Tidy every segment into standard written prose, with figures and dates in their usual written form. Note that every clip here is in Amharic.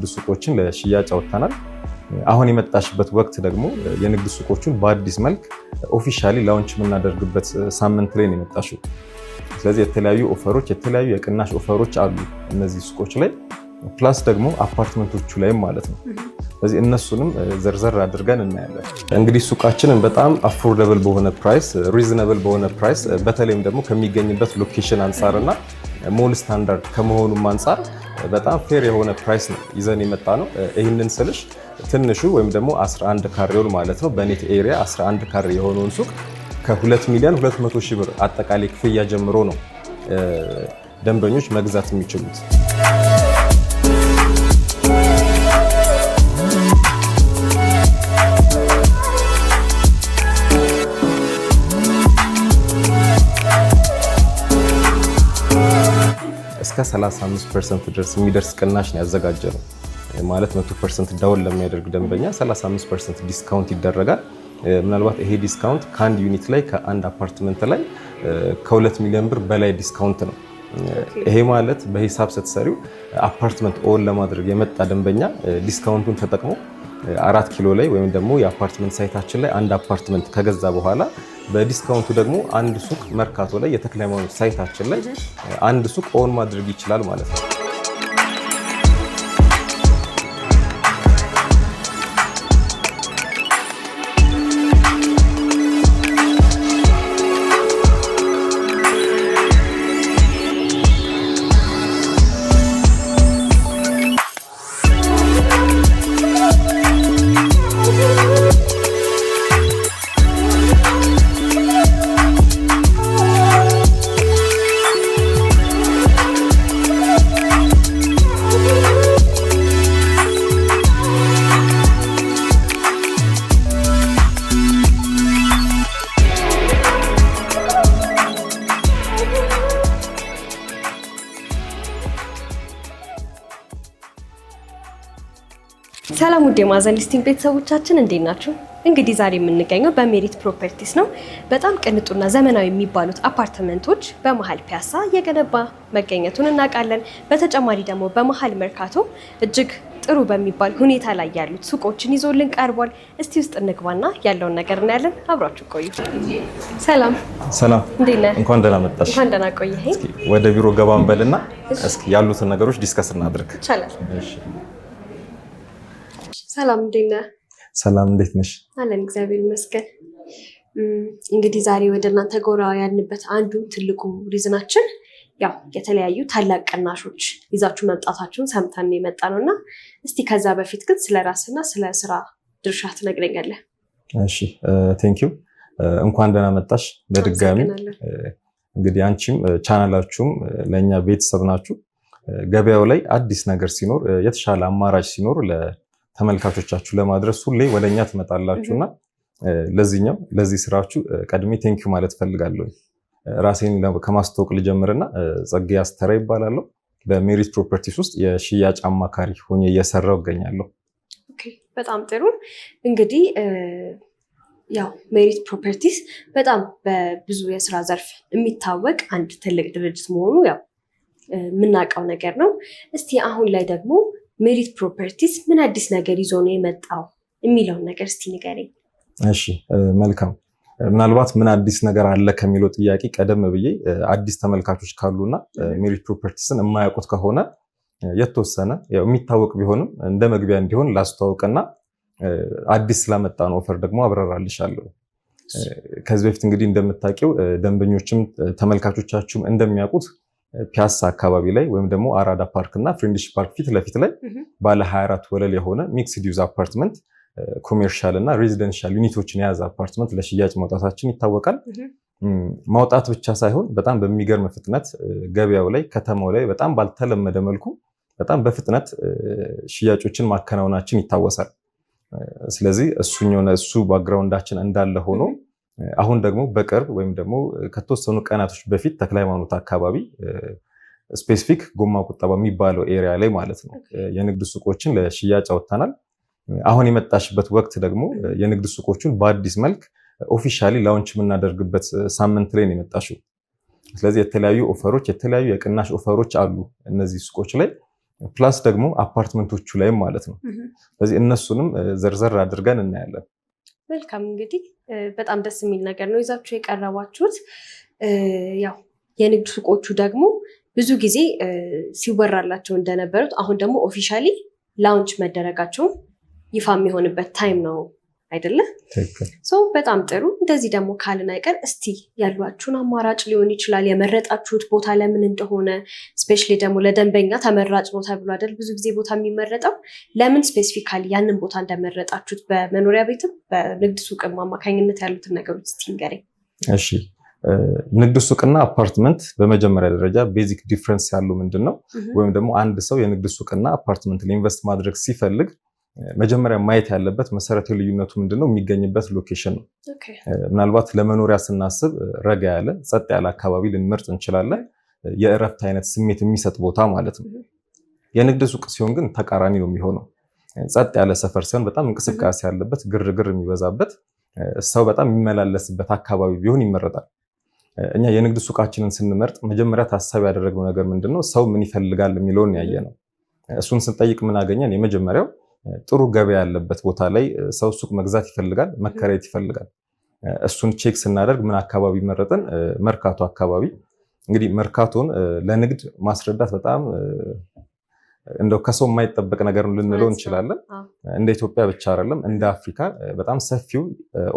የንግድ ሱቆችን ለሽያጭ አውጥተናል። አሁን የመጣሽበት ወቅት ደግሞ የንግድ ሱቆቹን በአዲስ መልክ ኦፊሻሊ ላውንች የምናደርግበት ሳምንት ላይ ነው የመጣሽው። ስለዚህ የተለያዩ ኦፈሮች፣ የተለያዩ የቅናሽ ኦፈሮች አሉ እነዚህ ሱቆች ላይ ፕላስ ደግሞ አፓርትመንቶቹ ላይም ማለት ነው። ስለዚህ እነሱንም ዘርዘር አድርገን እናያለን። እንግዲህ ሱቃችንን በጣም አፎርደብል በሆነ ፕራይስ፣ ሪዝነብል በሆነ ፕራይስ በተለይም ደግሞ ከሚገኝበት ሎኬሽን አንጻርና ሞል ስታንዳርድ ከመሆኑም አንጻር በጣም ፌር የሆነ ፕራይስ ነው ይዘን የመጣ ነው። ይህንን ስልሽ ትንሹ ወይም ደግሞ 11 ካሬውን ማለት ነው በኔት ኤሪያ 11 ካሬ የሆነውን ሱቅ ከ2 ሚሊዮን 200 ሺህ ብር አጠቃላይ ክፍያ ጀምሮ ነው ደንበኞች መግዛት የሚችሉት። እስከ 35% ድረስ የሚደርስ ቅናሽ ነው ያዘጋጀነው። ማለት 100% ዳውን ለሚያደርግ ደንበኛ 35% ዲስካውንት ይደረጋል። ምናልባት ይሄ ዲስካውንት ከአንድ ዩኒት ላይ ከአንድ አፓርትመንት ላይ ከ2 ሚሊዮን ብር በላይ ዲስካውንት ነው። ይሄ ማለት በሂሳብ ስትሰሪው አፓርትመንት ኦን ለማድረግ የመጣ ደንበኛ ዲስካውንቱን ተጠቅሞ 4 ኪሎ ላይ ወይም ደግሞ የአፓርትመንት ሳይታችን ላይ አንድ አፓርትመንት ከገዛ በኋላ በዲስካውንቱ ደግሞ አንድ ሱቅ መርካቶ ላይ የተክለ ሃይማኖት ሳይታችን ላይ አንድ ሱቅ ኦን ማድረግ ይችላል ማለት ነው። ሰላም ውድ የማዕዘን ሊስቲንግ ቤተሰቦቻችን እንዴት ናችሁ? እንግዲህ ዛሬ የምንገኘው በሜሪት ፕሮፐርቲስ ነው። በጣም ቅንጡና ዘመናዊ የሚባሉት አፓርትመንቶች በመሀል ፒያሳ የገነባ መገኘቱን እናውቃለን። በተጨማሪ ደግሞ በመሀል መርካቶ እጅግ ጥሩ በሚባል ሁኔታ ላይ ያሉት ሱቆችን ይዞልን ቀርቧል። እስቲ ውስጥ እንግባና ያለውን ነገር እናያለን። አብራችሁ ቆዩ። ሰላም ሰላም፣ እንዴት ነህ? እንኳን ደህና መጣሽ። እንኳን ደህና ቆየኸኝ። ወደ ቢሮ ገባ እንበልና እስኪ ያሉትን ነገሮች ዲስከስ እናድርግ። ይቻላል። ሰላም እንዴት ነህ? ሰላም እንዴት ነሽ? አለን እግዚአብሔር ይመስገን። እንግዲህ ዛሬ ወደ እናንተ ጎራ ያልንበት አንዱ ትልቁ ሪዝናችን ያው የተለያዩ ታላቅ ቅናሾች ይዛችሁ መምጣታችሁን ሰምተን የመጣ ነው እና እስቲ ከዛ በፊት ግን ስለ ራስና ስለ ስራ ድርሻ ትነግረኛለህ? እሺ ቴንኪው። እንኳን ደህና መጣሽ በድጋሚ። እንግዲህ አንቺም ቻናላችሁም ለእኛ ቤተሰብ ናችሁ። ገበያው ላይ አዲስ ነገር ሲኖር የተሻለ አማራጭ ሲኖር ተመልካቾቻችሁ ለማድረስ ሁሌ ወደኛ ትመጣላችሁና ለዚህ ስራችሁ ቀድሜ ቴንኪው ማለት ፈልጋለሁ። ራሴን ከማስተዋወቅ ልጀምርና ጸጋዬ አስተራ ይባላለሁ። በሜሪት ፕሮፐርቲስ ውስጥ የሽያጭ አማካሪ ሆኜ እየሰራሁ እገኛለሁ። ኦኬ፣ በጣም ጥሩ። እንግዲህ ያው ሜሪት ፕሮፐርቲስ በጣም በብዙ የስራ ዘርፍ የሚታወቅ አንድ ትልቅ ድርጅት መሆኑ ያው የምናውቀው ነገር ነው። እስቲ አሁን ላይ ደግሞ ሜሪት ፕሮፐርቲስ ምን አዲስ ነገር ይዞ ነው የመጣው የሚለውን ነገር እስቲ ንገረኝ። እሺ መልካም። ምናልባት ምን አዲስ ነገር አለ ከሚለው ጥያቄ ቀደም ብዬ አዲስ ተመልካቾች ካሉና ሜሪት ፕሮፐርቲስን የማያውቁት ከሆነ የተወሰነ ያው የሚታወቅ ቢሆንም እንደ መግቢያ እንዲሆን ላስተዋውቅና አዲስ ስላመጣ ነው ኦፈር ደግሞ አብራራልሻለሁ። ከዚህ በፊት እንግዲህ እንደምታውቂው ደንበኞችም ተመልካቾቻችሁም እንደሚያውቁት ፒያሳ አካባቢ ላይ ወይም ደግሞ አራዳ ፓርክ እና ፍሬንድሺፕ ፓርክ ፊት ለፊት ላይ ባለ 24 ወለል የሆነ ሚክስድ ዩዝ አፓርትመንት ኮሜርሻል እና ሬዚደንሻል ዩኒቶችን የያዘ አፓርትመንት ለሽያጭ ማውጣታችን ይታወቃል። ማውጣት ብቻ ሳይሆን በጣም በሚገርም ፍጥነት ገበያው ላይ ከተማው ላይ በጣም ባልተለመደ መልኩ በጣም በፍጥነት ሽያጮችን ማከናወናችን ይታወሳል። ስለዚህ እሱ ባክግራውንዳችን እንዳለ ሆኖ አሁን ደግሞ በቅርብ ወይም ደግሞ ከተወሰኑ ቀናቶች በፊት ተክለ ሃይማኖት አካባቢ ስፔሲፊክ ጎማ ቁጠባ የሚባለው ኤሪያ ላይ ማለት ነው የንግድ ሱቆችን ለሽያጭ አውጥተናል። አሁን የመጣሽበት ወቅት ደግሞ የንግድ ሱቆቹን በአዲስ መልክ ኦፊሻሊ ላውንች የምናደርግበት ሳምንት ላይ ነው የመጣሽው። ስለዚህ የተለያዩ ኦፈሮች፣ የተለያዩ የቅናሽ ኦፈሮች አሉ እነዚህ ሱቆች ላይ ፕላስ ደግሞ አፓርትመንቶቹ ላይም ማለት ነው። ስለዚህ እነሱንም ዘርዘር አድርገን እናያለን። መልካም እንግዲህ በጣም ደስ የሚል ነገር ነው ይዛችሁ የቀረባችሁት። ያው የንግድ ሱቆቹ ደግሞ ብዙ ጊዜ ሲወራላቸው እንደነበሩት አሁን ደግሞ ኦፊሻሊ ላውንች መደረጋቸውን ይፋ የሚሆንበት ታይም ነው አይደለ? በጣም ጥሩ። እንደዚህ ደግሞ ካልን አይቀር እስቲ ያሏችሁን አማራጭ ሊሆን ይችላል የመረጣችሁት ቦታ ለምን እንደሆነ ስፔሻሊ ደግሞ ለደንበኛ ተመራጭ ነው ተብሎ አይደል ብዙ ጊዜ ቦታ የሚመረጠው፣ ለምን ስፔሲፊካሊ ያንን ቦታ እንደመረጣችሁት በመኖሪያ ቤትም በንግድ ሱቅም አማካኝነት ያሉትን ነገሮች እስቲ ንገረኝ። እሺ፣ ንግድ ሱቅና አፓርትመንት በመጀመሪያ ደረጃ ቤዚክ ዲፍረንስ ያለው ምንድን ነው? ወይም ደግሞ አንድ ሰው የንግድ ሱቅና አፓርትመንት ኢንቨስት ማድረግ ሲፈልግ መጀመሪያ ማየት ያለበት መሰረታዊ ልዩነቱ ምንድነው? የሚገኝበት ሎኬሽን ነው። ምናልባት ለመኖሪያ ስናስብ ረጋ ያለ ጸጥ ያለ አካባቢ ልንመርጥ እንችላለን። የእረፍት አይነት ስሜት የሚሰጥ ቦታ ማለት ነው። የንግድ ሱቅ ሲሆን ግን ተቃራኒ ነው የሚሆነው። ጸጥ ያለ ሰፈር ሲሆን በጣም እንቅስቃሴ ያለበት፣ ግርግር የሚበዛበት፣ ሰው በጣም የሚመላለስበት አካባቢ ቢሆን ይመረጣል። እኛ የንግድ ሱቃችንን ስንመርጥ መጀመሪያ ታሳቢ ያደረግነው ነገር ምንድነው? ሰው ምን ይፈልጋል የሚለውን ያየነው። እሱን ስንጠይቅ ምን አገኘን? የመጀመሪያው ጥሩ ገበያ ያለበት ቦታ ላይ ሰው ሱቅ መግዛት ይፈልጋል፣ መከራየት ይፈልጋል። እሱን ቼክ ስናደርግ ምን አካባቢ መረጥን? መርካቶ አካባቢ። እንግዲህ መርካቶን ለንግድ ማስረዳት በጣም እንደው ከሰው የማይጠበቅ ነገር ልንለው እንችላለን። እንደ ኢትዮጵያ ብቻ አይደለም፣ እንደ አፍሪካ በጣም ሰፊው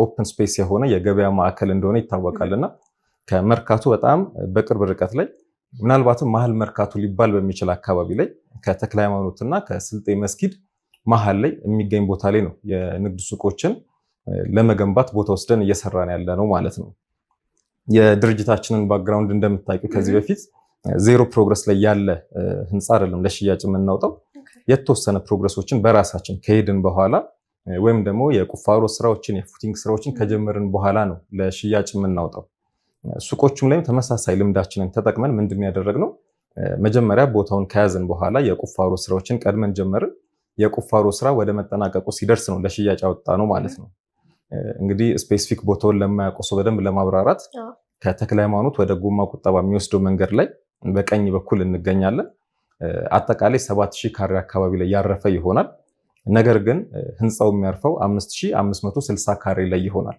ኦፕን ስፔስ የሆነ የገበያ ማዕከል እንደሆነ ይታወቃልና ከመርካቶ በጣም በቅርብ ርቀት ላይ ምናልባትም መሀል መርካቶ ሊባል በሚችል አካባቢ ላይ ከተክለ ሃይማኖትና ከስልጤ መስጊድ መሀል ላይ የሚገኝ ቦታ ላይ ነው የንግድ ሱቆችን ለመገንባት ቦታ ወስደን እየሰራን ያለ ነው ማለት ነው። የድርጅታችንን ባክግራውንድ እንደምታውቂው ከዚህ በፊት ዜሮ ፕሮግረስ ላይ ያለ ህንፃ አይደለም ለሽያጭ የምናወጣው። የተወሰነ ፕሮግረሶችን በራሳችን ከሄድን በኋላ ወይም ደግሞ የቁፋሮ ስራዎችን የፉቲንግ ስራዎችን ከጀመርን በኋላ ነው ለሽያጭ የምናወጣው። ሱቆቹም ላይም ተመሳሳይ ልምዳችንን ተጠቅመን ምንድን ያደረግነው መጀመሪያ ቦታውን ከያዝን በኋላ የቁፋሮ ስራዎችን ቀድመን ጀመርን። የቁፋሮ ስራ ወደ መጠናቀቁ ሲደርስ ነው ለሽያጭ ያወጣ ነው ማለት ነው። እንግዲህ ስፔሲፊክ ቦታውን ለማያውቀው ሰው በደንብ ለማብራራት ከተክለ ሃይማኖት ወደ ጎማ ቁጠባ የሚወስደው መንገድ ላይ በቀኝ በኩል እንገኛለን። አጠቃላይ 7000 ካሬ አካባቢ ላይ ያረፈ ይሆናል። ነገር ግን ህንፃው የሚያርፈው 5560 ካሬ ላይ ይሆናል።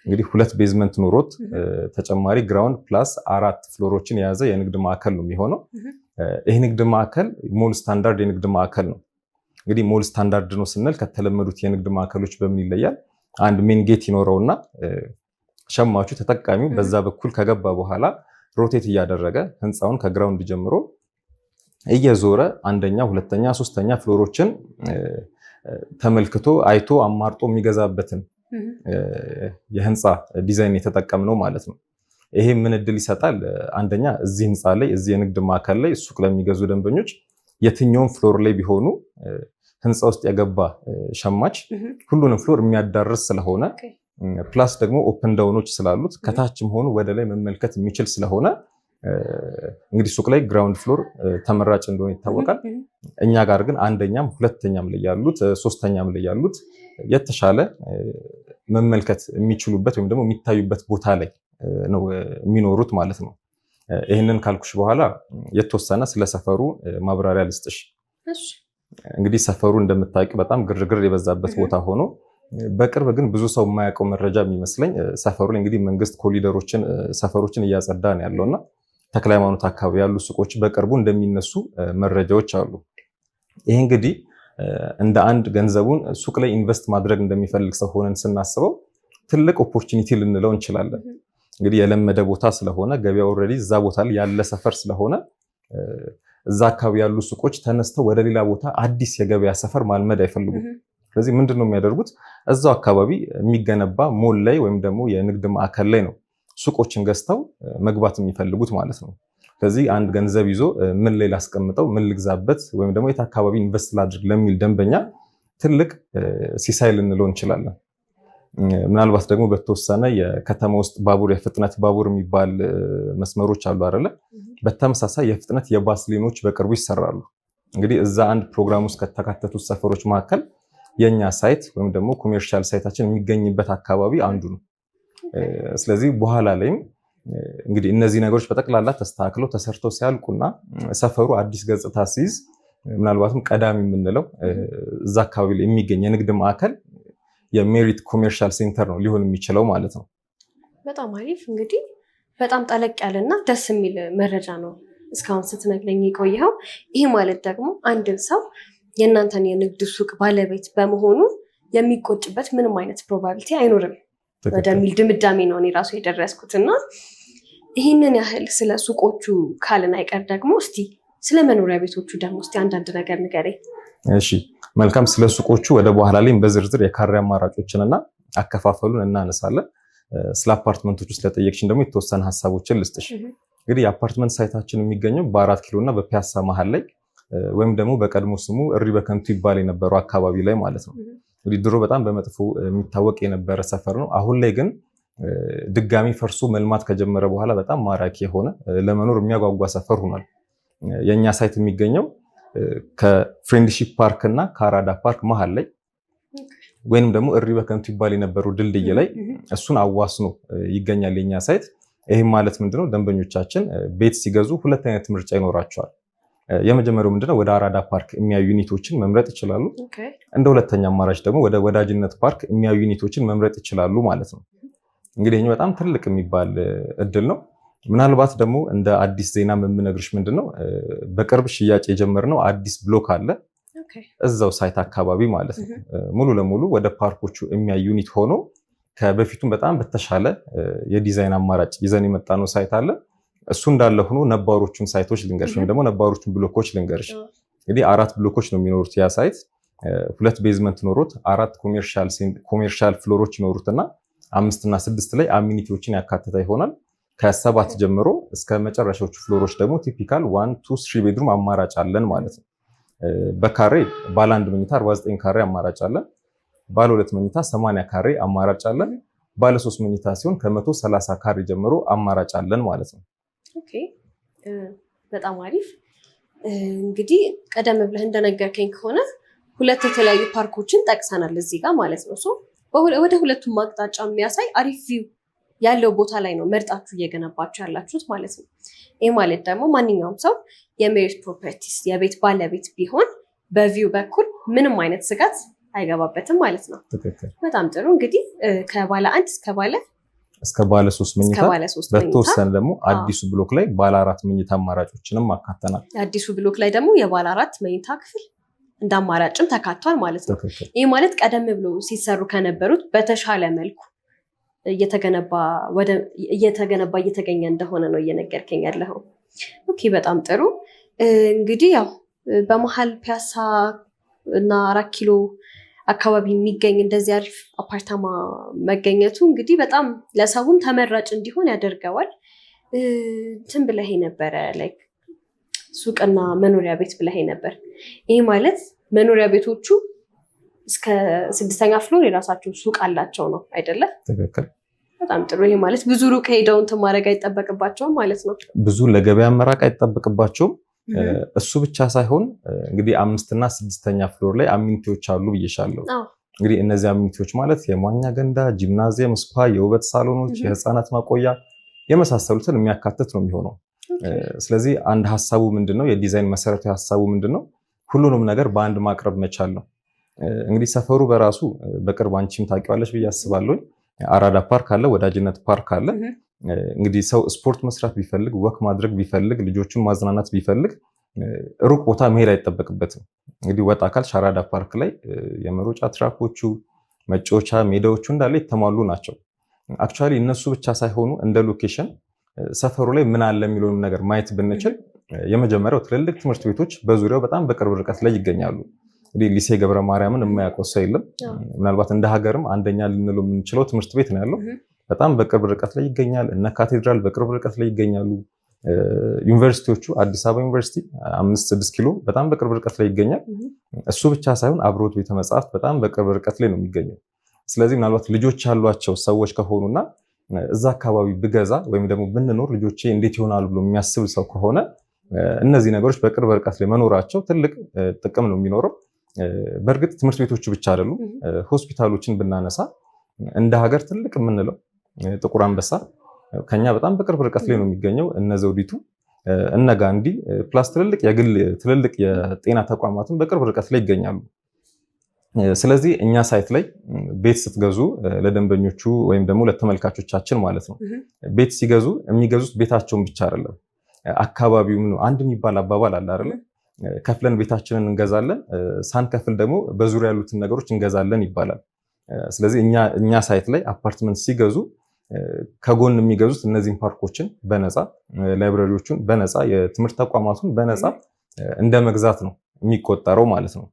እንግዲህ 2 ቤዝመንት ኖሮት ተጨማሪ ግራውንድ ፕላስ 4 ፍሎሮችን የያዘ የንግድ ማዕከል ነው የሚሆነው። ይህ ንግድ ማዕከል ሞል ስታንዳርድ የንግድ ማዕከል ነው። እንግዲህ ሞል ስታንዳርድ ነው ስንል ከተለመዱት የንግድ ማዕከሎች በምን ይለያል? አንድ ሜን ጌት ይኖረውና ሸማቹ ተጠቃሚው በዛ በኩል ከገባ በኋላ ሮቴት እያደረገ ህንፃውን ከግራውንድ ጀምሮ እየዞረ አንደኛ፣ ሁለተኛ፣ ሶስተኛ ፍሎሮችን ተመልክቶ አይቶ አማርጦ የሚገዛበትን የህንፃ ዲዛይን የተጠቀምነው ማለት ነው። ይሄ ምን እድል ይሰጣል? አንደኛ እዚህ ህንፃ ላይ እዚህ የንግድ ማዕከል ላይ ሱቅ ለሚገዙ ደንበኞች የትኛውም ፍሎር ላይ ቢሆኑ ህንፃ ውስጥ የገባ ሸማች ሁሉንም ፍሎር የሚያዳርስ ስለሆነ ፕላስ ደግሞ ኦፕን ዳውኖች ስላሉት ከታችም ሆኑ ወደ ላይ መመልከት የሚችል ስለሆነ እንግዲህ ሱቅ ላይ ግራውንድ ፍሎር ተመራጭ እንደሆነ ይታወቃል። እኛ ጋር ግን አንደኛም ሁለተኛም ላይ ያሉት ሶስተኛም ላይ ያሉት የተሻለ መመልከት የሚችሉበት ወይም ደግሞ የሚታዩበት ቦታ ላይ ነው የሚኖሩት ማለት ነው። ይህንን ካልኩሽ በኋላ የተወሰነ ስለ ሰፈሩ ማብራሪያ ልስጥሽ። እንግዲህ ሰፈሩ እንደምታውቂው በጣም ግርግር የበዛበት ቦታ ሆኖ በቅርብ ግን ብዙ ሰው የማያውቀው መረጃ የሚመስለኝ ሰፈሩ ላይ እንግዲህ መንግስት ኮሊደሮችን ሰፈሮችን እያጸዳ ነው ያለውና ተክለ ሃይማኖት አካባቢ ያሉ ሱቆች በቅርቡ እንደሚነሱ መረጃዎች አሉ። ይህ እንግዲህ እንደ አንድ ገንዘቡን ሱቅ ላይ ኢንቨስት ማድረግ እንደሚፈልግ ሰው ሆነን ስናስበው ትልቅ ኦፖርቹኒቲ ልንለው እንችላለን። እንግዲህ የለመደ ቦታ ስለሆነ ገበያ ኦልሬዲ እዛ ቦታ ላይ ያለ ሰፈር ስለሆነ እዛ አካባቢ ያሉ ሱቆች ተነስተው ወደ ሌላ ቦታ አዲስ የገበያ ሰፈር ማልመድ አይፈልጉም። ስለዚህ ምንድነው የሚያደርጉት? እዛው አካባቢ የሚገነባ ሞል ላይ ወይም ደግሞ የንግድ ማዕከል ላይ ነው ሱቆችን ገዝተው መግባት የሚፈልጉት ማለት ነው። ስለዚህ አንድ ገንዘብ ይዞ ምን ላይ ላስቀምጠው፣ ምን ልግዛበት ወይም ደግሞ የት አካባቢ ኢንቨስት ላድርግ ለሚል ደንበኛ ትልቅ ሲሳይ ልንለው እንችላለን። ምናልባት ደግሞ በተወሰነ የከተማ ውስጥ ባቡር የፍጥነት ባቡር የሚባል መስመሮች አሉ አይደለ? በተመሳሳይ የፍጥነት የባስ ሌኖች በቅርቡ ይሰራሉ። እንግዲህ እዛ አንድ ፕሮግራም ውስጥ ከተካተቱት ሰፈሮች መካከል የኛ ሳይት ወይም ደግሞ ኮሜርሻል ሳይታችን የሚገኝበት አካባቢ አንዱ ነው። ስለዚህ በኋላ ላይም እንግዲህ እነዚህ ነገሮች በጠቅላላ ተስተካክለው ተሰርተው ሲያልቁና ሰፈሩ አዲስ ገጽታ ሲይዝ ምናልባትም ቀዳሚ የምንለው እዛ አካባቢ ላይ የሚገኝ የንግድ ማዕከል የሜሪት ኮሜርሻል ሴንተር ነው ሊሆን የሚችለው ማለት ነው። በጣም አሪፍ። እንግዲህ በጣም ጠለቅ ያለና ደስ የሚል መረጃ ነው እስካሁን ስትነግረኝ የቆየኸው። ይህ ማለት ደግሞ አንድ ሰው የእናንተን የንግድ ሱቅ ባለቤት በመሆኑ የሚቆጭበት ምንም አይነት ፕሮባቢሊቲ አይኖርም ወደሚል ድምዳሜ ነው እኔ ራሱ የደረስኩት። እና ይህንን ያህል ስለ ሱቆቹ ካልን አይቀር ደግሞ እስቲ ስለ መኖሪያ ቤቶቹ ደግሞ እስቲ አንዳንድ ነገር ንገረኝ። እሺ መልካም። ስለ ሱቆቹ ወደ በኋላ ላይ በዝርዝር የካሬ አማራጮችንና አከፋፈሉን እናነሳለን። ስለ አፓርትመንቶቹ ስለጠየቅሽን ደግሞ የተወሰነ ሀሳቦችን ልስጥሽ። እንግዲህ የአፓርትመንት ሳይታችን የሚገኘው በ4 ኪሎ እና በፒያሳ መሀል ላይ ወይም ደግሞ በቀድሞ ስሙ እሪ በከንቱ ይባል የነበረው አካባቢ ላይ ማለት ነው። እንግዲህ ድሮ በጣም በመጥፎ የሚታወቅ የነበረ ሰፈር ነው። አሁን ላይ ግን ድጋሚ ፈርሶ መልማት ከጀመረ በኋላ በጣም ማራኪ የሆነ ለመኖር የሚያጓጓ ሰፈር ሆኗል። የኛ ሳይት የሚገኘው ከፍሬንድሺፕ ፓርክ እና ከአራዳ ፓርክ መሀል ላይ ወይንም ደግሞ እሪ በከንቱ ይባል የነበረው ድልድይ ላይ እሱን አዋስኖ ይገኛል የኛ ሳይት። ይህም ማለት ምንድነው? ደንበኞቻችን ቤት ሲገዙ ሁለት አይነት ምርጫ ይኖራቸዋል። የመጀመሪያው ምንድነው? ወደ አራዳ ፓርክ የሚያዩ ዩኒቶችን መምረጥ ይችላሉ። እንደ ሁለተኛ አማራጭ ደግሞ ወደ ወዳጅነት ፓርክ የሚያዩ ዩኒቶችን መምረጥ ይችላሉ ማለት ነው። እንግዲህ ይሄ በጣም ትልቅ የሚባል እድል ነው። ምናልባት ደግሞ እንደ አዲስ ዜና የምነግርሽ ምንድነው? በቅርብ ሽያጭ የጀመርነው አዲስ ብሎክ አለ እዛው ሳይት አካባቢ ማለት ነው። ሙሉ ለሙሉ ወደ ፓርኮቹ የሚያዩ ዩኒት ሆኖ ከበፊቱም በጣም በተሻለ የዲዛይን አማራጭ ይዘን የመጣነው ሳይት አለ። እሱ እንዳለ ሆኖ ነባሮቹን ሳይቶች ልንገርሽ ወይም ደግሞ ነባሮቹን ብሎኮች ልንገርሽ። እንግዲህ 4 ብሎኮች ነው የሚኖሩት ያ ሳይት። 2 ቤዝመንት ኖሮት 4 ኮሜርሻል ፍሎሮች ይኖሩትና 5 እና 6 ላይ አሚኒቲዎችን ያካተተ ይሆናል። ከ7 ጀምሮ እስከ መጨረሻዎቹ ፍሎሮች ደግሞ ቲፒካል 1 2 3 ቤድሩም አማራጭ አለን ማለት ነው። በካሬ ባለ 1 መኝታ 49 ካሬ አማራጭ አለን። ባለ 2 መኝታ 80 ካሬ አማራጭ አለን። ባለ 3 መኝታ ሲሆን ከ130 ካሬ ጀምሮ አማራጭ አለን ማለት ነው። ኦኬ በጣም አሪፍ። እንግዲህ ቀደም ብለህ እንደነገርከኝ ከሆነ 2 የተለያዩ ፓርኮችን ጠቅሰናል እዚህ ጋር ማለት ነው። ወደ ሁለቱም አቅጣጫ የሚያሳይ አሪፍ ቪው ያለው ቦታ ላይ ነው መርጣችሁ እየገነባችሁ ያላችሁት ማለት ነው። ይህ ማለት ደግሞ ማንኛውም ሰው የሜሪት ፕሮፐርቲስ የቤት ባለቤት ቢሆን በቪው በኩል ምንም አይነት ስጋት አይገባበትም ማለት ነው። በጣም ጥሩ። እንግዲህ ከባለ 1 እስከ ባለ 3 መኝታ በተወሰነ ደግሞ አዲሱ ብሎክ ላይ ባለ 4 መኝታ አማራጮችንም አካተናል። አዲሱ ብሎክ ላይ ደግሞ የባለ 4 መኝታ ክፍል እንደ አማራጭም ተካቷል ማለት ነው። ይህ ማለት ቀደም ብሎ ሲሰሩ ከነበሩት በተሻለ መልኩ እየተገነባ እየተገኘ እንደሆነ ነው እየነገርከኝ ያለው። ኦኬ በጣም ጥሩ። እንግዲህ ያው በመሀል ፒያሳ እና 4 ኪሎ አካባቢ የሚገኝ እንደዚህ አሪፍ አፓርታማ መገኘቱ እንግዲህ በጣም ለሰውም ተመራጭ እንዲሆን ያደርገዋል። እንትን ብለህ ነበረ ላይክ ሱቅና መኖሪያ ቤት ብለህ ነበር። ይህ ማለት መኖሪያ ቤቶቹ እስከ 6ኛ ፍሎር የራሳቸው ሱቅ አላቸው ነው አይደለ? ትክክል። በጣም ጥሩ። ይሄ ማለት ብዙ ሩቅ ሄደው እንትን ማድረግ አይጠበቅባቸውም ማለት ነው። ብዙ ለገበያ መራቅ አይጠበቅባቸውም። እሱ ብቻ ሳይሆን እንግዲህ 5 እና 6ኛ ፍሎር ላይ አሚኒቲዎች አሉ ብዬሻለሁ። እንግዲህ እነዚህ አሚኒቲዎች ማለት የመዋኛ ገንዳ፣ ጂምናዚየም፣ ስፓ፣ የውበት ሳሎኖች፣ የህፃናት ማቆያ የመሳሰሉትን የሚያካትት ነው የሚሆነው። ስለዚህ አንድ ሀሳቡ ምንድነው? የዲዛይን መሰረታዊ ሀሳቡ ምንድነው? ሁሉንም ነገር በአንድ ማቅረብ መቻል ነው። እንግዲህ ሰፈሩ በራሱ በቅርብ አንቺም ታውቂዋለሽ ብዬ አስባለሁ። አራዳ ፓርክ አለ፣ ወዳጅነት ፓርክ አለ። እንግዲህ ሰው ስፖርት መስራት ቢፈልግ፣ ወክ ማድረግ ቢፈልግ፣ ልጆቹን ማዝናናት ቢፈልግ ሩቅ ቦታ መሄድ አይጠበቅበትም። እንግዲህ ወጣ አካል አራዳ ፓርክ ላይ የመሮጫ ትራኮቹ፣ መጫወቻ ሜዳዎቹ እንዳለ የተሟሉ ናቸው። አክቹዋሊ እነሱ ብቻ ሳይሆኑ እንደ ሎኬሽን ሰፈሩ ላይ ምን አለ የሚለውን ነገር ማየት ብንችል የመጀመሪያው ትልልቅ ትምህርት ቤቶች በዙሪያው በጣም በቅርብ ርቀት ላይ ይገኛሉ። እንግዲህ ሊሴ ገብረ ማርያምን የማያውቀው ሰው የለም። ምናልባት እንደ ሀገርም አንደኛ ልንለው የምንችለው ትምህርት ቤት ነው ያለው። በጣም በቅርብ ርቀት ላይ ይገኛል። እነ ካቴድራል በቅርብ ርቀት ላይ ይገኛሉ። ዩኒቨርሲቲዎቹ አዲስ አበባ ዩኒቨርሲቲ 5-6 ኪሎ በጣም በቅርብ ርቀት ላይ ይገኛል። እሱ ብቻ ሳይሆን አብሮት ቤተ መጻሕፍት በጣም በቅርብ ርቀት ላይ ነው የሚገኘው። ስለዚህ ምናልባት ልጆች ያሏቸው ሰዎች ከሆኑና እዛ አካባቢ ብገዛ ወይም ደግሞ ብንኖር ልጆቼ እንዴት ይሆናሉ ብሎ የሚያስብ ሰው ከሆነ እነዚህ ነገሮች በቅርብ ርቀት ላይ መኖራቸው ትልቅ ጥቅም ነው የሚኖረው። በእርግጥ ትምህርት ቤቶቹ ብቻ አይደሉም። ሆስፒታሎችን ብናነሳ እንደ ሀገር ትልቅ የምንለው ጥቁር አንበሳ ከኛ በጣም በቅርብ ርቀት ላይ ነው የሚገኘው። እነ ዘውዲቱ እነ ጋንዲ ፕላስ ትልልቅ የጤና ተቋማትን በቅርብ ርቀት ላይ ይገኛሉ። ስለዚህ እኛ ሳይት ላይ ቤት ስትገዙ ለደንበኞቹ ወይም ደግሞ ለተመልካቾቻችን ማለት ነው ቤት ሲገዙ የሚገዙት ቤታቸውን ብቻ አይደለም አካባቢውም ነው። አንድ የሚባል አባባል አለ አይደል? ከፍለን ቤታችንን እንገዛለን፣ ሳንከፍል ደግሞ በዙሪያ ያሉትን ነገሮች እንገዛለን ይባላል። ስለዚህ እኛ ሳይት ላይ አፓርትመንት ሲገዙ ከጎን የሚገዙት እነዚህን ፓርኮችን በነፃ ላይብራሪዎቹን በነፃ የትምህርት ተቋማቱን በነፃ እንደ መግዛት ነው የሚቆጠረው ማለት ነው።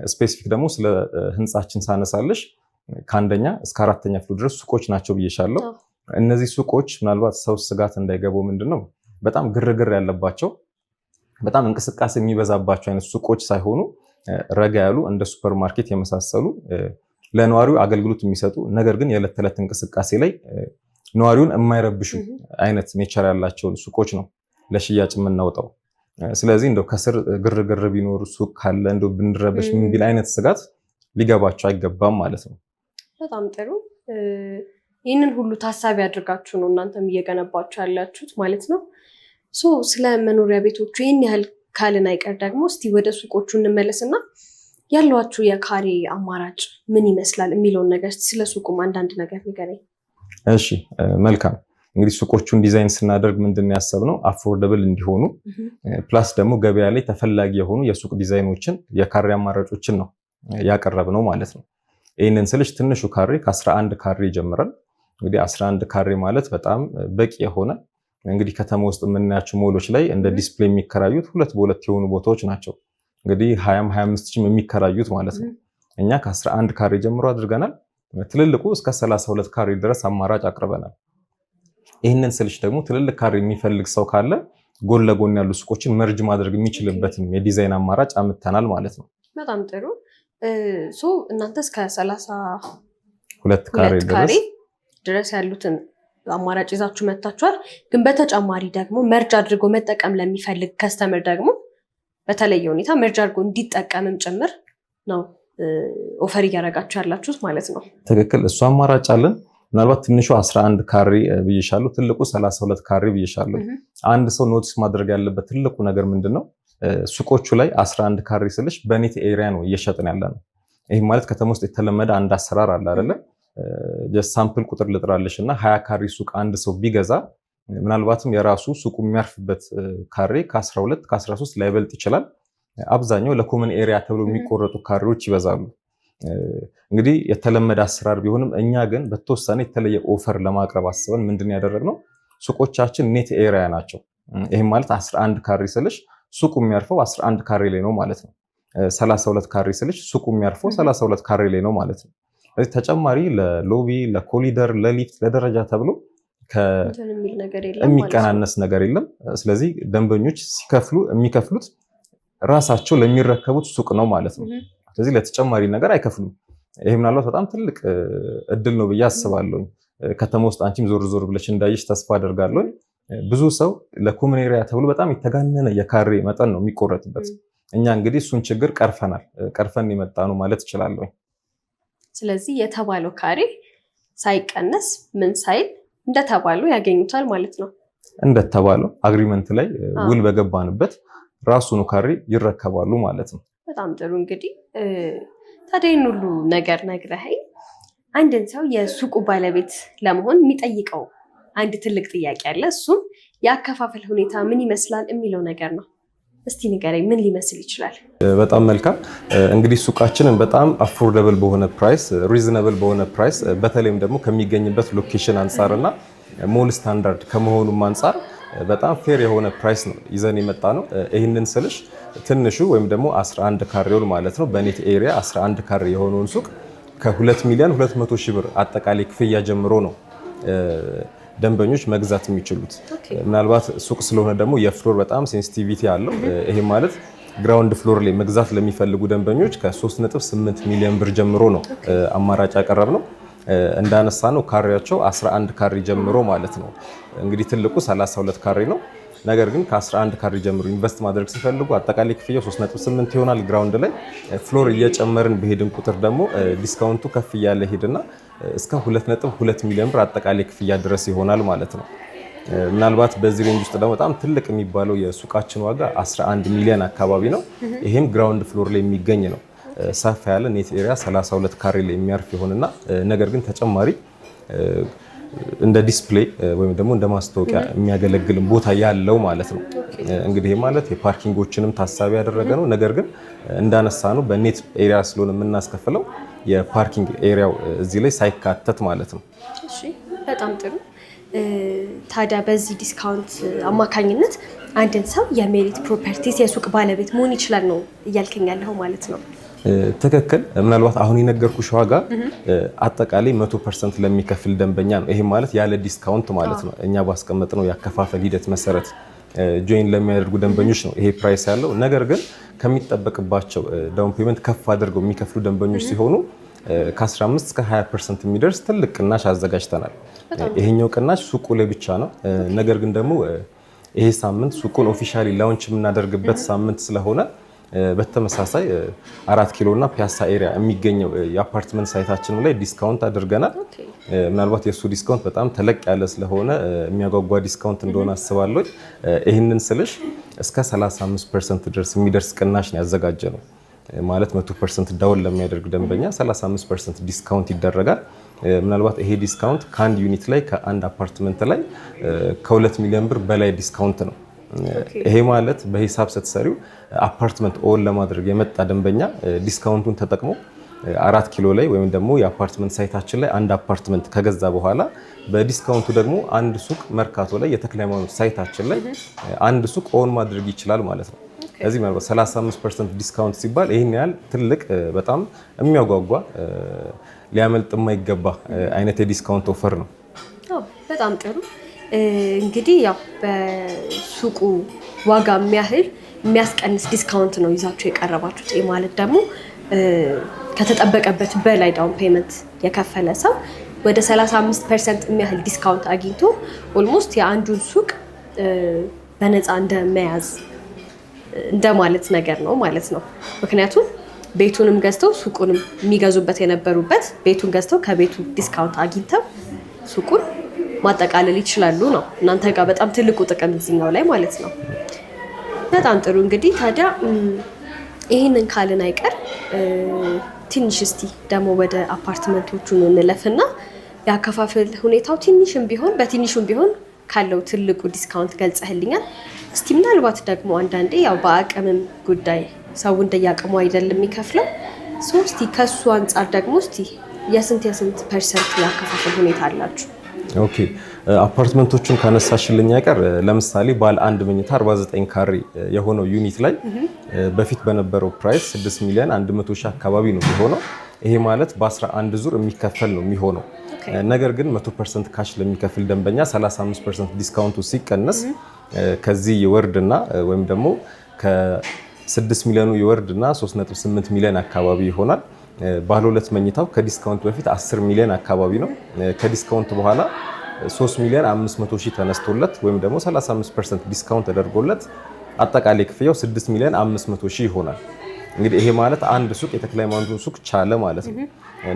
ስፔሲፊክ ደግሞ ስለ ህንፃችን ሳነሳለሽ ከአንደኛ እስከ 4ኛ ፍሎር ድረስ ሱቆች ናቸው ብዬሻለሁ። እነዚህ ሱቆች ምናልባት ሰው ስጋት እንዳይገቡ ምንድነው በጣም ግርግር ያለባቸው በጣም እንቅስቃሴ የሚበዛባቸው አይነት ሱቆች ሳይሆኑ ረጋ ያሉ እንደ ሱፐርማርኬት የመሳሰሉ ለነዋሪው አገልግሎት የሚሰጡ ነገር ግን የዕለት ተዕለት እንቅስቃሴ ላይ ነዋሪውን የማይረብሹ አይነት ኔቸር ያላቸውን ሱቆች ነው ለሽያጭ የምናወጣው። ስለዚህ እንደው ከስር ግርግር ቢኖር ሱቅ ካለ እንደው ብንረበሽ ምን ቢል አይነት ስጋት ሊገባቸው አይገባም ማለት ነው። በጣም ጥሩ። ይህንን ሁሉ ታሳቢ አድርጋችሁ ነው እናንተም እየገነባችሁ ያላችሁት ማለት ነው። ስለ መኖሪያ ቤቶቹ ይህን ያህል ካልን አይቀር ደግሞ እስቲ ወደ ሱቆቹ እንመለስና ያሏችሁ የካሬ አማራጭ ምን ይመስላል የሚለውን ነገር ስለ ሱቁም አንዳንድ ነገር ንገረኝ። እሺ መልካም። እንግዲህ ሱቆቹን ዲዛይን ስናደርግ ምንድን ነው ያሰብነው አፎርደብል እንዲሆኑ ፕላስ ደግሞ ገበያ ላይ ተፈላጊ የሆኑ የሱቅ ዲዛይኖችን የካሬ አማራጮችን ነው ያቀረብነው ማለት ነው። ይህንን ስልሽ ትንሹ ካሬ ከ11 ካሬ ይጀምራል። እንግዲህ 11 ካሬ ማለት በጣም በቂ የሆነ እንግዲህ ከተማ ውስጥ የምናያቸው ሞሎች ላይ እንደ ዲስፕሌይ የሚከራዩት 2 በ2 የሆኑ ቦታዎች ናቸው። እንግዲህ 20-25 የሚከራዩት ማለት ነው። እኛ ከ11 ካሬ ጀምሮ አድርገናል። ትልልቁ እስከ 32 ካሬ ድረስ አማራጭ አቅርበናል። ይህንን ስልሽ ደግሞ ትልልቅ ካሬ የሚፈልግ ሰው ካለ ጎን ለጎን ያሉ ሱቆችን መርጅ ማድረግ የሚችልበትን የዲዛይን አማራጭ አምጥተናል ማለት ነው። በጣም ጥሩ። እናንተ እስከ 32 ካሬ ድረስ ያሉትን አማራጭ ይዛችሁ መጥታችኋል። ግን በተጨማሪ ደግሞ መርጅ አድርጎ መጠቀም ለሚፈልግ ከስተመር ደግሞ በተለየ ሁኔታ መርጅ አድርጎ እንዲጠቀምም ጭምር ነው ኦፈር እያደረጋችሁ ያላችሁት ማለት ነው። ትክክል። እሱ አማራጭ አለን። ምናልባት ትንሹ 11 ካሬ ብዬሻለሁ፣ ትልቁ 32 ካሬ ብዬሻለሁ። አንድ ሰው ኖቲስ ማድረግ ያለበት ትልቁ ነገር ምንድነው ሱቆቹ ላይ 11 ካሬ ስልሽ በኔት ኤሪያ ነው እየሸጥን ያለ ነው። ይህ ማለት ከተማ ውስጥ የተለመደ አንድ አሰራር አለ አይደለ? ሳምፕል ቁጥር ልጥራለሽ እና 20 ካሬ ሱቅ አንድ ሰው ቢገዛ ምናልባትም የራሱ ሱቁ የሚያርፍበት ካሬ ከ12 ከ13 ላይበልጥ ይችላል። አብዛኛው ለኮመን ኤሪያ ተብሎ የሚቆረጡ ካሬዎች ይበዛሉ። እንግዲህ የተለመደ አሰራር ቢሆንም እኛ ግን በተወሰነ የተለየ ኦፈር ለማቅረብ አስበን ምንድን ያደረግነው ሱቆቻችን ኔት ኤሪያ ናቸው። ይህም ማለት 11 ካሬ ስልሽ ሱቁ የሚያርፈው 11 ካሬ ላይ ነው ማለት ነው። 32 ካሬ ስልሽ ሱቁ የሚያርፈው 32 ካሬ ላይ ነው ማለት ነው። ስለዚህ ተጨማሪ ለሎቢ፣ ለኮሊደር፣ ለሊፍት፣ ለደረጃ ተብሎ የሚቀናነስ ነገር የለም። ስለዚህ ደንበኞች ሲከፍሉ የሚከፍሉት ራሳቸው ለሚረከቡት ሱቅ ነው ማለት ነው። ስለዚህ ለተጨማሪ ነገር አይከፍሉም። ይሄ ምናልባት በጣም ትልቅ እድል ነው ብዬ አስባለሁ። ከተማ ውስጥ አንቺም ዞር ዞር ብለሽ እንዳይሽ ተስፋ አደርጋለሁ። ብዙ ሰው ለኮመን ኤሪያ ተብሎ በጣም የተጋነነ የካሬ መጠን ነው የሚቆረጥበት። እኛ እንግዲህ እሱን ችግር ቀርፈን የመጣ ነው ማለት እችላለሁ። ስለዚህ የተባለው ካሬ ሳይቀነስ ምን ሳይል እንደተባለው ያገኙታል ማለት ነው። እንደተባለው አግሪመንት ላይ ውል በገባንበት ራሱን ካሬ ይረከባሉ ማለት ነው። በጣም ጥሩ። እንግዲህ ታዲያ ይህን ሁሉ ነገር ነግረኸኝ አንድን ሰው የሱቁ ባለቤት ለመሆን የሚጠይቀው አንድ ትልቅ ጥያቄ አለ። እሱም የአከፋፈል ሁኔታ ምን ይመስላል የሚለው ነገር ነው። እስቲ ንገረኝ፣ ምን ሊመስል ይችላል? በጣም መልካም። እንግዲህ ሱቃችንን በጣም አፎርደብል በሆነ ፕራይስ፣ ሪዝነብል በሆነ ፕራይስ በተለይም ደግሞ ከሚገኝበት ሎኬሽን አንጻርና ሞል ስታንዳርድ ከመሆኑም አንጻር በጣም ፌር የሆነ ፕራይስ ነው ይዘን የመጣ ነው። ይህንን ስልሽ ትንሹ ወይም ደግሞ 11 ካሬውን ማለት ነው በኔት ኤሪያ 11 ካሬ የሆነውን ሱቅ ከ2,200,000 ብር አጠቃላይ ክፍያ ጀምሮ ነው ደንበኞች መግዛት የሚችሉት። ምናልባት ሱቅ ስለሆነ ደግሞ የፍሎር በጣም ሴንሲቲቪቲ አለው። ይሄ ማለት ግራውንድ ፍሎር ላይ መግዛት ለሚፈልጉ ደንበኞች ከ3.8 ሚሊዮን ብር ጀምሮ ነው አማራጭ ያቀረብ ነው። እንዳነሳ ነው ካሬያቸው 11 ካሬ ጀምሮ ማለት ነው። እንግዲህ ትልቁ 32 ካሬ ነው። ነገር ግን ከ11 ካሬ ጀምሮ ኢንቨስት ማድረግ ሲፈልጉ አጠቃላይ ክፍያው 3.8 ይሆናል። ግራውንድ ላይ ፍሎር እየጨመርን በሄድን ቁጥር ደግሞ ዲስካውንቱ ከፍ እያለ ሄድና እስከ 2.2 ሚሊዮን ብር አጠቃላይ ክፍያ ድረስ ይሆናል ማለት ነው። ምናልባት በዚህ ሬንጅ ውስጥ ደግሞ በጣም ትልቅ የሚባለው የሱቃችን ዋጋ 11 ሚሊዮን አካባቢ ነው። ይሄም ግራውንድ ፍሎር ላይ የሚገኝ ነው። ሰፋ ያለ ኔት ኤሪያ 32 ካሬ ላይ የሚያርፍ ይሆንና ነገር ግን ተጨማሪ እንደ ዲስፕሌይ ወይም ደግሞ እንደ ማስታወቂያ የሚያገለግል ቦታ ያለው ማለት ነው። እንግዲህ ማለት የፓርኪንጎችንም ታሳቢ ያደረገ ነው። ነገር ግን እንዳነሳ ነው በኔት ኤሪያ ስለሆነ የምናስከፍለው የፓርኪንግ ኤሪያው እዚህ ላይ ሳይካተት ማለት ነው። እሺ በጣም ጥሩ። ታዲያ በዚህ ዲስካውንት አማካኝነት አንድን ሰው የሜሪት ፕሮፐርቲስ የሱቅ ባለቤት መሆን ይችላል ነው እያልከኝ ያለው ማለት ነው? ትክክል። ምናልባት አሁን የነገርኩሽ ዋጋ አጠቃላይ 100% ለሚከፍል ደንበኛ ነው። ይሄ ማለት ያለ ዲስካውንት ማለት ነው። እኛ ባስቀመጥነው ያከፋፈል ሂደት መሰረት ጆይን ለሚያደርጉ ደንበኞች ነው ይሄ ፕራይስ ያለው። ነገር ግን ከሚጠበቅባቸው ዳውን ፔመንት ከፍ አድርገው የሚከፍሉ ደንበኞች ሲሆኑ ከ15 እስከ 20% የሚደርስ ትልቅ ቅናሽ አዘጋጅተናል። ይሄኛው ቅናሽ ሱቁ ላይ ብቻ ነው። ነገር ግን ደግሞ ይሄ ሳምንት ሱቁን ኦፊሻሊ ላውንች የምናደርግበት ሳምንት ስለሆነ በተመሳሳይ 4 ኪሎ እና ፒያሳ ኤሪያ የሚገኘው የአፓርትመንት ሳይታችን ላይ ዲስካውንት አድርገናል። ምናልባት የሱ ዲስካውንት በጣም ተለቅ ያለ ስለሆነ የሚያጓጓ ዲስካውንት እንደሆነ አስባለሁ። ይህንን ስልሽ እስከ 35% ድረስ የሚደርስ ቅናሽ ነው ያዘጋጀ ነው። ማለት 100% ዳውን ለሚያደርግ ደንበኛ 35% ዲስካውንት ይደረጋል። ምናልባት ይሄ ዲስካውንት ከአንድ ዩኒት ላይ ከአንድ አፓርትመንት ላይ ከ2 ሚሊዮን ብር በላይ ዲስካውንት ነው። ይሄ ማለት በሂሳብ ስትሰሪው አፓርትመንት ኦን ለማድረግ የመጣ ደንበኛ ዲስካውንቱን ተጠቅሞ 4 ኪሎ ላይ ወይም ደግሞ የአፓርትመንት ሳይታችን ላይ አንድ አፓርትመንት ከገዛ በኋላ በዲስካውንቱ ደግሞ አንድ ሱቅ መርካቶ ላይ የተክለ ሃይማኖት ሳይታችን ላይ አንድ ሱቅ ኦን ማድረግ ይችላል ማለት ነው። እዚህ ማለት 35% ዲስካውንት ሲባል ይሄን ያህል ትልቅ በጣም የሚያጓጓ ሊያመልጥ የማይገባ አይነት የዲስካውንት ኦፈር ነው። በጣም ጥሩ። እንግዲህ ያው በሱቁ ዋጋ የሚያስቀንስ ዲስካውንት ነው ይዛችሁ የቀረባችሁት። ይህ ማለት ደግሞ ከተጠበቀበት በላይ ዳውን ፔመንት የከፈለ ሰው ወደ 35% የሚያህል ዲስካውንት አግኝቶ ኦልሞስት የአንዱን ሱቅ በነፃ እንደመያዝ እንደማለት ነገር ነው ማለት ነው። ምክንያቱም ቤቱንም ገዝተው ሱቁንም የሚገዙበት የነበሩበት ቤቱን ገዝተው ከቤቱ ዲስካውንት አግኝተው ሱቁን ማጠቃለል ይችላሉ ነው እናንተ ጋር በጣም ትልቁ ጥቅም እዚህኛው ላይ ማለት ነው። በጣም ጥሩ። እንግዲህ ታዲያ ይህንን ካልን አይቀር ትንሽ እስቲ ደግሞ ወደ አፓርትመንቶቹ እንለፍና ያከፋፈል ሁኔታው ትንሽም ቢሆን በትንሹም ቢሆን ካለው ትልቁ ዲስካውንት ገልጸህልኛል። እስቲ ምናልባት ደግሞ አንዳንዴ ያው በአቅምም ጉዳይ ሰው እንደያቅሙ አይደለም የሚከፍለው። እስቲ ከሱ አንጻር ደግሞ እስቲ የስንት ፐርሰንት ያከፋፈል ሁኔታ አላችሁ? ኦኬ አፓርትመንቶቹን ካነሳሽልኝ አይቀር ለምሳሌ ባለ አንድ መኝታ 49 ካሬ የሆነው ዩኒት ላይ በፊት በነበረው ፕራይስ 6 ሚሊዮን 100 ሺህ አካባቢ ነው የሚሆነው። ይሄ ማለት በ11 ዙር የሚከፈል ነው የሚሆነው። ነገር ግን 100% ካሽ ለሚከፍል ደንበኛ 35% ዲስካውንቱ ሲቀነስ ከዚህ ይወርድና ወይም ደግሞ ከ6 ሚሊዮኑ ይወርድና 3.8 ሚሊዮን አካባቢ ይሆናል። ባለ ሁለት መኝታው ከዲስካውንት በፊት 10 ሚሊዮን አካባቢ ነው። ከዲስካውንት በኋላ 3 ሚሊዮን 500 ሺህ ተነስቶለት ወይም ደግሞ 35% ዲስካውንት ተደርጎለት አጠቃላይ ክፍያው 6 ሚሊዮን 500 ሺህ ይሆናል። እንግዲህ ይሄ ማለት አንድ ሱቅ የተክለ ሃይማኖትን ሱቅ ቻለ ማለት ነው።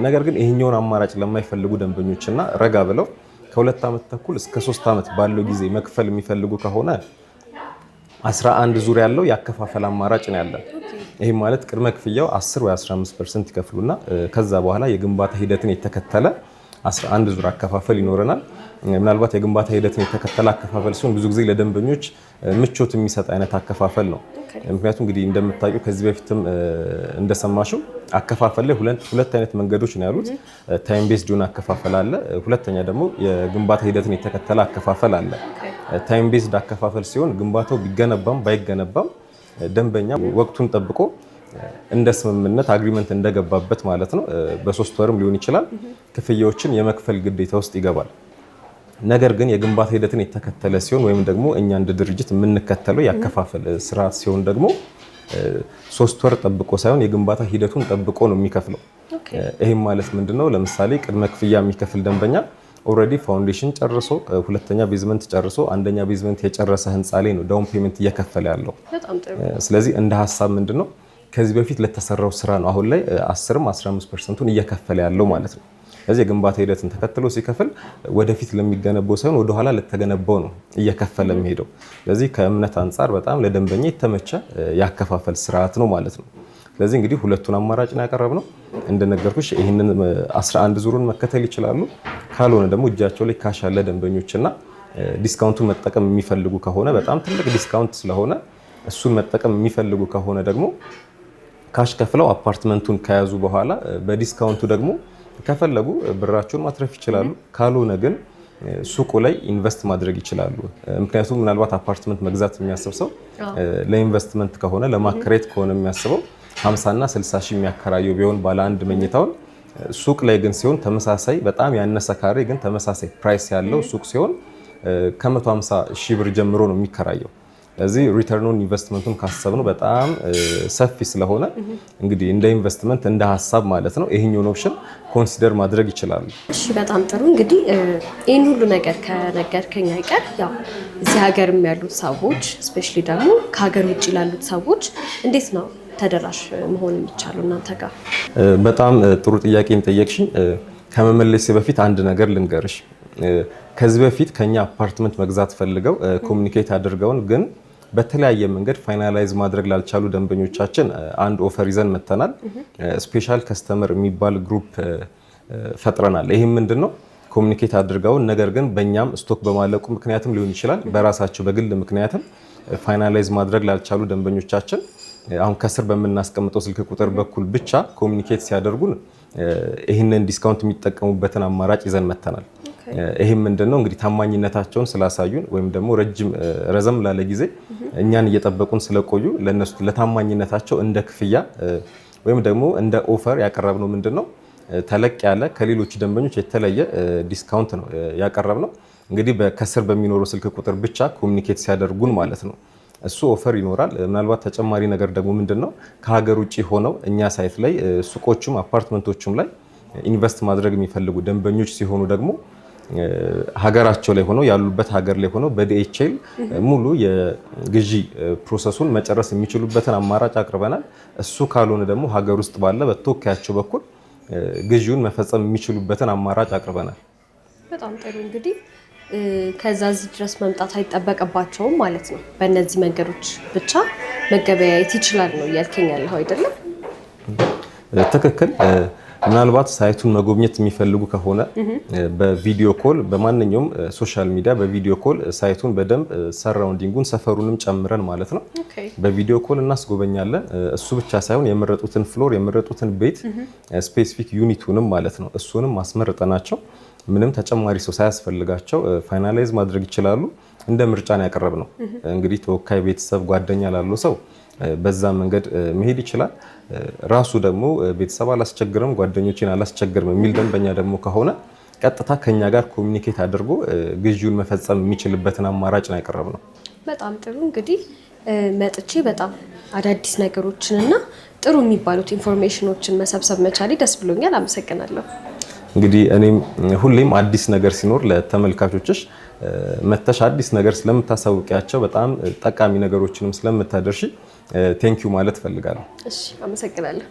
ነገር ግን ይሄኛውን አማራጭ ለማይፈልጉ ደንበኞችና ረጋ ብለው ከ2 ዓመት ተኩል እስከ 3 ዓመት ባለው ጊዜ መክፈል የሚፈልጉ ከሆነ 11 ዙር ያለው ያከፋፈል አማራጭ ነው ያለን። ይሄ ማለት ቅድመ ክፍያው 10 ወይ 15% ይከፍሉና ከዛ በኋላ የግንባታ ሂደትን የተከተለ 11 ዙር አከፋፈል ይኖረናል። ምናልባት የግንባታ ሂደትን የተከተለ አከፋፈል ሲሆን ብዙ ጊዜ ለደንበኞች ምቾት የሚሰጥ አይነት አከፋፈል ነው። ምክንያቱም እንግዲህ እንደምታውቁ ከዚህ በፊትም እንደሰማሽው አከፋፈል ላይ ሁለት አይነት መንገዶች ነው ያሉት። ታይም ቤዝድ የሆነ አከፋፈል አለ። ሁለተኛ ደግሞ የግንባታ ሂደትን የተከተለ አከፋፈል አለ። ታይም ቤዝድ አከፋፈል ሲሆን ግንባታው ቢገነባም ባይገነባም ደንበኛ ወቅቱን ጠብቆ እንደ ስምምነት አግሪመንት እንደገባበት ማለት ነው በ3 ወርም ሊሆን ይችላል ክፍያዎችን የመክፈል ግዴታ ውስጥ ይገባል። ነገር ግን የግንባታ ሂደትን የተከተለ ሲሆን ወይም ደግሞ እኛ እንደ ድርጅት የምንከተለው ያከፋፈል ስርዓት ሲሆን ደግሞ 3 ወር ጠብቆ ሳይሆን የግንባታ ሂደቱን ጠብቆ ነው የሚከፍለው። ይህም ማለት ምንድነው? ለምሳሌ ቅድመ ክፍያ የሚከፍል ደንበኛ ኦልሬዲ ፋውንዴሽን ጨርሶ ሁለተኛ ቤዝመንት ጨርሶ አንደኛ ቤዝመንት የጨረሰ ህንፃ ላይ ነው ዳውን ፔመንት እየከፈለ ያለው። ስለዚህ እንደ ሀሳብ ምንድነው ከዚህ በፊት ለተሰራው ስራ ነው አሁን ላይ 10-15%ን እየከፈለ ያለው ማለት ነው። ስለዚህ የግንባታ ሂደትን ተከትሎ ሲከፍል ወደፊት ለሚገነባው ሳይሆን ወደኋላ ለተገነባው ነው እየከፈለ የሚሄደው። ስለዚህ ከእምነት አንጻር በጣም ለደንበኛ የተመቸ ያከፋፈል ስርዓት ነው ማለት ነው። ስለዚህ እንግዲህ ሁለቱን አማራጭ ነው ያቀረብነው። እንደነገርኩሽ ይህንን 11 ዙሩን መከተል ይችላሉ። ካልሆነ ደግሞ እጃቸው ላይ ካሽ ያለ ደንበኞችና ዲስካውንቱን መጠቀም የሚፈልጉ ከሆነ በጣም ትልቅ ዲስካውንት ስለሆነ እሱን መጠቀም የሚፈልጉ ከሆነ ደግሞ ካሽ ከፍለው አፓርትመንቱን ከያዙ በኋላ በዲስካውንቱ ደግሞ ከፈለጉ ብራቸውን ማትረፍ ይችላሉ። ካልሆነ ግን ሱቁ ላይ ኢንቨስት ማድረግ ይችላሉ። ምክንያቱም ምናልባት አፓርትመንት መግዛት የሚያስብ ሰው ለኢንቨስትመንት ከሆነ ለማከራየት ከሆነ የሚያስበው 50 እና 60 ሺህ የሚያከራየው ቢሆን ባለ አንድ መኝታውን ሱቅ ላይ ግን ሲሆን ተመሳሳይ በጣም ያነሰ ካሬ ግን ተመሳሳይ ፕራይስ ያለው ሱቅ ሲሆን ከ150 ሺህ ብር ጀምሮ ነው የሚከራየው። ስለዚህ ሪተርኑን ኢንቨስትመንቱን ካሰብነው በጣም ሰፊ ስለሆነ እንግዲህ እንደ ኢንቨስትመንት እንደ ሀሳብ ማለት ነው ይሄኛውን ኦፕሽን ኮንሲደር ማድረግ ይችላሉ። እሺ በጣም ጥሩ። እንግዲህ ይህን ሁሉ ነገር ከነገርከኝ አይቀር ያው እዚህ ሀገርም ያሉት ሰዎች ስፔሻሊ ደግሞ ከሀገር ውጭ ላሉት ሰዎች እንዴት ነው ተደራሽ መሆን የሚቻለው እናንተ ጋር? በጣም ጥሩ ጥያቄን ጠየቅሽኝ። ከመመለሴ በፊት አንድ ነገር ልንገርሽ። ከዚህ በፊት ከኛ አፓርትመንት መግዛት ፈልገው ኮሚኒኬት አድርገውን ግን በተለያየ መንገድ ፋይናላይዝ ማድረግ ላልቻሉ ደንበኞቻችን አንድ ኦፈር ይዘን መተናል። ስፔሻል ከስተመር የሚባል ግሩፕ ፈጥረናል። ይህም ምንድነው? ኮሚኒኬት አድርገውን ነገር ግን በእኛም ስቶክ በማለቁ ምክንያትም ሊሆን ይችላል በራሳቸው በግል ምክንያትም ፋይናላይዝ ማድረግ ላልቻሉ ደንበኞቻችን አሁን ከስር በምናስቀምጠው ስልክ ቁጥር በኩል ብቻ ኮሚኒኬት ሲያደርጉን ይህንን ዲስካውንት የሚጠቀሙበትን አማራጭ ይዘን መተናል። ይህም ምንድነው እንግዲህ ታማኝነታቸውን ስላሳዩን ወይም ደግሞ ረዘም ላለ ጊዜ እኛን እየጠበቁን ስለቆዩ ለነሱ ለታማኝነታቸው እንደ ክፍያ ወይም ደግሞ እንደ ኦፈር ያቀረብነው ምንድነው ተለቅ ያለ ከሌሎች ደንበኞች የተለየ ዲስካውንት ነው ያቀረብነው። እንግዲህ ከስር በሚኖረው ስልክ ቁጥር ብቻ ኮሚኒኬት ሲያደርጉን ማለት ነው እሱ ኦፈር ይኖራል። ምናልባት ተጨማሪ ነገር ደግሞ ምንድነው ከሀገር ውጪ ሆነው እኛ ሳይት ላይ ሱቆቹም አፓርትመንቶቹም ላይ ኢንቨስት ማድረግ የሚፈልጉ ደንበኞች ሲሆኑ ደግሞ ሀገራቸው ላይ ሆነው ያሉበት ሀገር ላይ ሆነው በዲኤችኤል ሙሉ የግዢ ፕሮሰሱን መጨረስ የሚችሉበትን አማራጭ አቅርበናል። እሱ ካልሆነ ደግሞ ሀገር ውስጥ ባለ በተወካያቸው በኩል ግዢውን መፈጸም የሚችሉበትን አማራጭ አቅርበናል። በጣም ጥሩ። እንግዲህ ከዛ እዚህ ድረስ መምጣት አይጠበቅባቸውም ማለት ነው። በእነዚህ መንገዶች ብቻ መገበያየት ይችላል ነው እያልከኝ ያለኸው አይደለም? ትክክል። ምናልባት ሳይቱን መጎብኘት የሚፈልጉ ከሆነ በቪዲዮ ኮል በማንኛውም ሶሻል ሚዲያ በቪዲዮ ኮል ሳይቱን በደንብ ሰራውንዲንጉን ሰፈሩንም ጨምረን ማለት ነው በቪዲዮ ኮል እናስጎበኛለን። እሱ ብቻ ሳይሆን የመረጡትን ፍሎር የመረጡትን ቤት ስፔሲፊክ ዩኒቱንም ማለት ነው እሱንም ማስመረጠናቸው ምንም ተጨማሪ ሰው ሳያስፈልጋቸው ፋይናላይዝ ማድረግ ይችላሉ። እንደ ምርጫን ያቀረብ ነው። እንግዲህ ተወካይ ቤተሰብ ጓደኛ ላለው ሰው በዛ መንገድ መሄድ ይችላል። ራሱ ደግሞ ቤተሰብ አላስቸግርም ጓደኞችን አላስቸግርም የሚል ደንበኛ ደግሞ ከሆነ ቀጥታ ከኛ ጋር ኮሚኒኬት አድርጎ ግዢውን መፈጸም የሚችልበትን አማራጭ ነው ያቀረብ ነው። በጣም ጥሩ። እንግዲህ መጥቼ በጣም አዳዲስ ነገሮችንና ጥሩ የሚባሉት ኢንፎርሜሽኖችን መሰብሰብ መቻሌ ደስ ብሎኛል። አመሰግናለሁ። እንግዲህ እኔም ሁሌም አዲስ ነገር ሲኖር ለተመልካቾችሽ መተሽ አዲስ ነገር ስለምታሳውቂያቸው በጣም ጠቃሚ ነገሮችንም ስለምታደርሺ ቴንኪዩ ማለት ፈልጋለሁ። እሺ፣ አመሰግናለሁ።